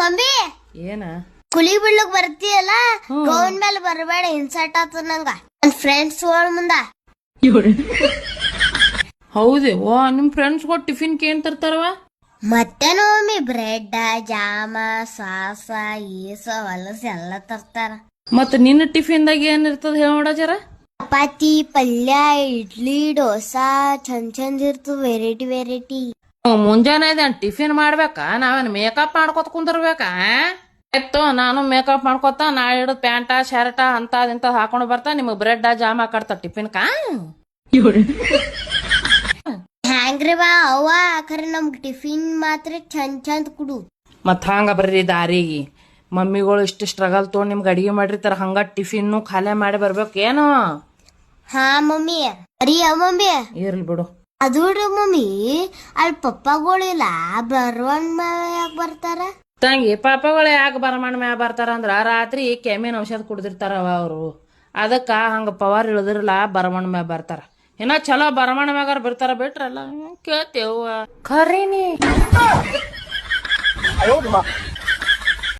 Mummy ಏನ Quli ಬೀಳಕ್ ಬರ್ತೀಯಲ್ಲ gown ಮೇಲೆ ಬರಬೇಡ ಇನ್ಸರ್ಟ್ ಆತದ ನಂಗ ನನ್ ಫ್ರೆಂಡ್ಸ್ ಮುಂದ. ಹೌದೇ ಓ ನಿಮ್ ಫ್ರೆಂಡ್ಸ್ಗಳು ಟಿಫಿನ್ ಏನ್ ತರ್ತಾರವ? ಮತ್ತೇನು ಮಮ್ಮಿ ಬ್ರೆಡ್ ಜಾಮ ಸಾಸ ಈಸ ಹೊಲಸ ಎಲ್ಲ ತರ್ತಾರ. ಮತ್ತ ನಿನ್ನ ಟಿಫಿನ್ದಾಗ ಏನ್ ಇರ್ತದ ಹೇಳ ನೋಡ ಜರ. ಚಪಾತಿ ಪಲ್ಯ ಇಡ್ಲಿ ಡೋಸಾ ಚಂದ್ ಇರ್ತದ ವೆರೈಟಿ ವೆರೈಟಿ. ಮುಂಜಾನೆ ಟಿಫಿನ್ ಮಾಡ್ಬೇಕಾ? ನಾವೇನ್ ಮೇಕಪ್ ಮಾಡ್ಕೊತ ಕುಂದಿರ್ಬೇಕಾ? ಆಯ್ತು ನಾನು ಮೇಕಪ್ ಮಾಡ್ಕೊತ ನಾಳೆ ಹಿಡಿದು ಪ್ಯಾಂಟ ಶರ್ಟ ಅಂತ ಹಾಕೊಂಡ್ ಬರ್ತಾ ನಿಮಗ್ ಬ್ರೆಡ್ ಜಾಮ ಕಟ್ತ ಟಿಫಿನ್ ಕಾ. ಹ್ಯಾಂಗ್ರಿ ಬಾ ಅವ್ವ ಖರೆ ನಮ್ಗ್ ಟಿಫಿನ್ ಮಾತ್ರ ಚಂದ್ ಕುಡು. ಮತ್ ಹಂಗ ಬರ್ರಿ ದಾರಿಗೆ ಮಮ್ಮಿಗಳು ಇಷ್ಟ ಸ್ಟ್ರಗಲ್ ತೊಗೊಂಡ್ ನಿಮ್ಗೆ ಅಡಿಗೆ ಮಾಡಿರ್ತಾರ, ಹಂಗ ಟಿಫಿನ್ ಖಾಲಿ ಮಾಡಿ ಬರ್ಬೇಕು ಏನು? ಹಾ ಮಮ್ಮಿ ಅರಿ ಮಮ್ಮಿ ಇರ್ಲಿ ಬಿಡು. ಅದು ಮಮ್ಮಿ ಅಲ್ಲಿ ಪಪ್ಪಗಳಿಲ್ಲ ಬರವನ್ ಯಾಕೆ ಬರ್ತಾರ? ತಂಗಿ ಪಾಪಗಳು ಯಾಕೆ ಬರಮಣ್ಣ ಮ್ಯಾ ಬರ್ತಾರ ಅಂದ್ರ ರಾತ್ರಿ ಕೆಮ್ಮಿನ ಔಷಧ ಕುಡ್ದಿರ್ತಾರವ ಅವರು, ಅದಕ್ಕ ಹಂಗ ಪವರ್ ಇಳಿದಿರಲ್ಲ ಬರಮಣ್ಣ ಮ್ಯಾ ಬರ್ತಾರ. ಇನ್ನ ಚಲೋ ಬರಮಣ್ಣ ಮ್ಯಾಗಾರ ಬರ್ತಾರ ಬಿಟ್ರಲ್ಲ ಕೇಳ್ತೇವ ಖರೀನಿ.